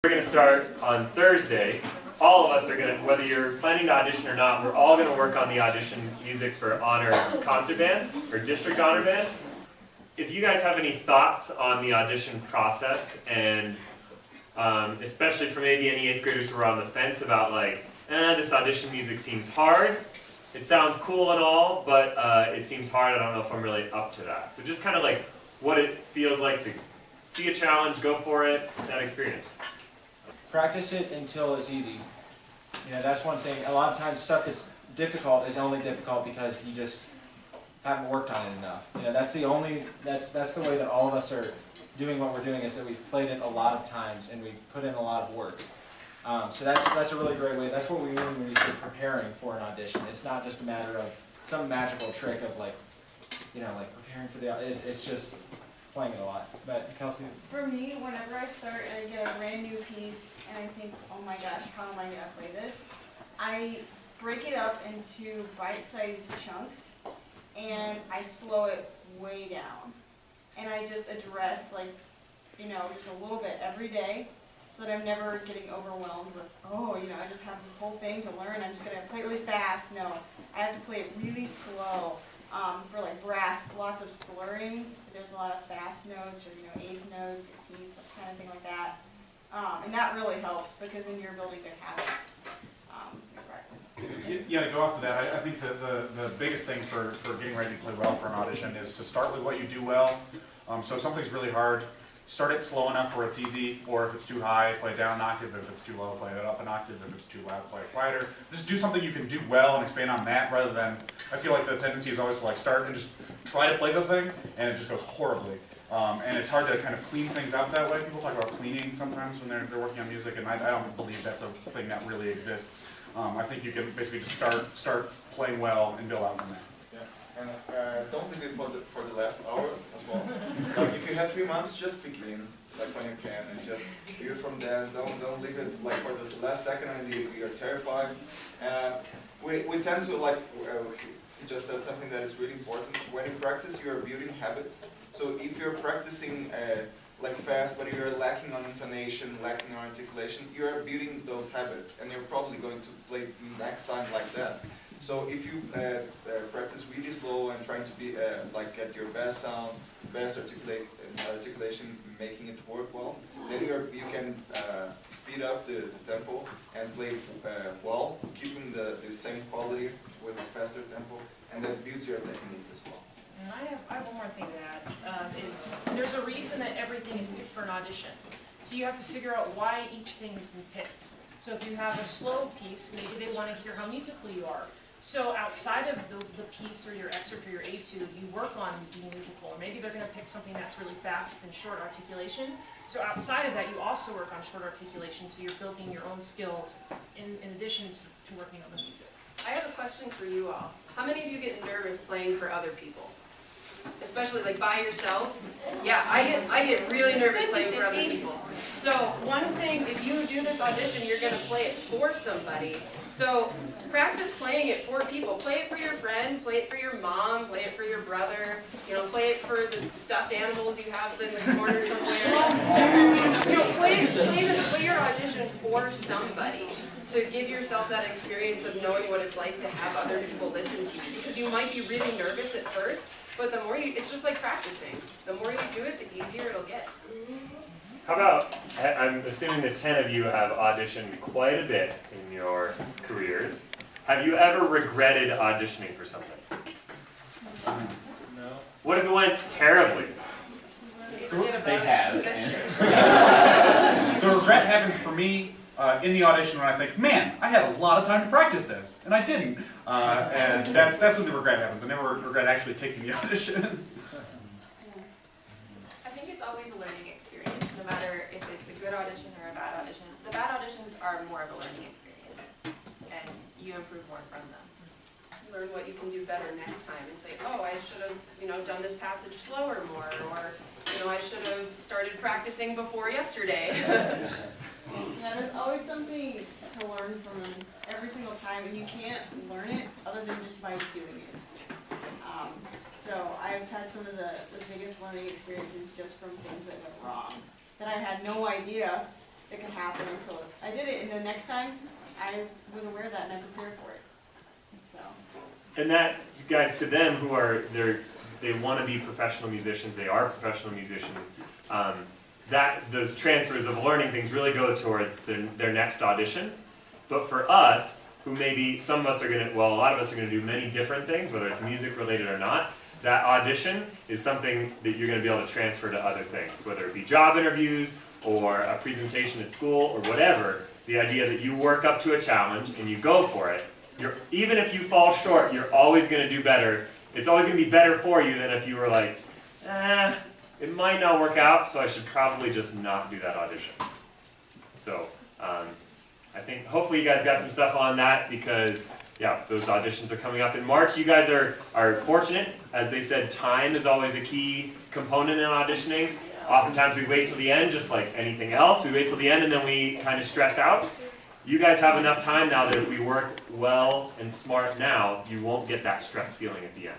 We're going to start on Thursday. All of us are going to, whether you're planning to audition or not, we're all going to work on the audition music for honor concert band or district honor band. If you guys have any thoughts on the audition process, and especially for maybe any 8th graders who are on the fence about like, this audition music seems hard. It sounds cool and all, but it seems hard. I don't know if I'm really up to that. So just kind of like what it feels like to see a challenge, go for it, that experience. Practice it until it's easy. You know, that's one thing. A lot of times stuff that's difficult is only difficult because you just haven't worked on it enough. You know, that's the way that all of us are doing what we're doing, is that we've played it a lot of times and we've put in a lot of work. So that's a really great way. That's what we mean when we say preparing for an audition. It's not just a matter of some magical trick of like, you know, like preparing for the. It's just playing it a lot. But Kelsey? For me, whenever I start and I get a brand new piece and I think, oh my gosh, how am I going to play this? I break it up into bite-sized chunks and I slow it way down. And I just address, like, you know, just a little bit every day so that I'm never getting overwhelmed with, oh, you know, I just have this whole thing to learn. I'm just going to play it really fast. No, I have to play it really slow. For like brass, lots of slurring. There's a lot of fast notes, or, you know, 8th notes, 16ths, that kind of thing like that. And that really helps because then you're building good habits through practice. Yeah, to go off of that, I think that the biggest thing for getting ready to play well for an audition is to start with what you do well. So if something's really hard, start it slow enough where it's easy, or if it's too high, play it down an octave. If it's too low, play it up an octave. If it's too loud, play it quieter. Just do something you can do well and expand on that, rather than, I feel like the tendency is always to like start and just try to play the thing, and it just goes horribly. And it's hard to kind of clean things out that way. People talk about cleaning sometimes when they're working on music, and I don't believe that's a thing that really exists. I think you can basically just start playing well and build out from there. And don't leave it for the last hour as well. Like if you have 3 months, just begin like when you can, and just do it from there. Don't leave it like for the last second and you're terrified. We tend to like he just said something that is really important. When you practice, you are building habits. So if you're practicing like fast, but you're lacking on intonation, lacking on articulation, you are building those habits, and you're probably going to play next time like that. So if you practice really slow and trying to be like get your best sound, best articulation, making it work well, then you can speed up the tempo and play well, keeping the same quality with a faster tempo, and that builds your technique as well. And I have one more thing to add, is there's a reason that everything is picked for an audition. So you have to figure out why each thing has been picked. So if you have a slow piece, maybe they want to hear how musical you are. So outside of the piece or your excerpt or your etude, you work on being musical. Or maybe they're going to pick something that's really fast and short articulation. So outside of that, you also work on short articulation, so you're building your own skills in addition to working on the music. I have a question for you all. How many of you get nervous playing for other people? Especially like by yourself? Yeah, I get really nervous playing for other people. So one thing, if you do this audition, you're going to play it for somebody. So practice playing it for people. Play it for your friend, play it for your mom, play it for your brother, you know, play it for the stuffed animals you have in the corner somewhere. Just, you know, play your audition for somebody, to give yourself that experience of knowing what it's like to have other people listen to you. Because you might be really nervous at first, but the more it's just like practicing. The more you do it, the easier it'll get. How about, I'm assuming the 10 of you have auditioned quite a bit in your careers. Have you ever regretted auditioning for something? No. What if it went terribly? They have. The regret happens for me in the audition when I think, man, I had a lot of time to practice this, and I didn't. And that's when the regret happens. I never regret actually taking the audition. I think it's always a learning experience, no matter if it's a good audition or a bad audition. The bad auditions are more of a learning experience, and you improve more from them. Learn what you can do better next time and say, oh, I should have, you know, done this passage slower more, or, you know, I should have started practicing before yesterday. Yeah, there's always something to learn from every single time, and you can't learn it other than just by doing it. So I've had some of the biggest learning experiences just from things that went wrong, that I had no idea that could happen until I did it, and the next time I was aware of that and I prepared for it. So And that, guys, to them who are, they want to be professional musicians, they are professional musicians, that those transfers of learning things really go towards their next audition. But for us, who maybe, some of us are going to, well, a lot of us are going to do many different things, whether it's music related or not, that audition is something that you're going to be able to transfer to other things, whether it be job interviews or a presentation at school or whatever. The idea that you work up to a challenge and you go for it, even if you fall short, you're always going to do better. It's always going to be better for you than if you were like, it might not work out, so I should probably just not do that audition. So I think hopefully you guys got some stuff on that, because yeah, those auditions are coming up in March. You guys are fortunate. As they said, time is always a key component in auditioning. Oftentimes we wait till the end, just like anything else. We wait till the end and then we kind of stress out. You guys have enough time now that if we work well and smart now, you won't get that stress feeling at the end.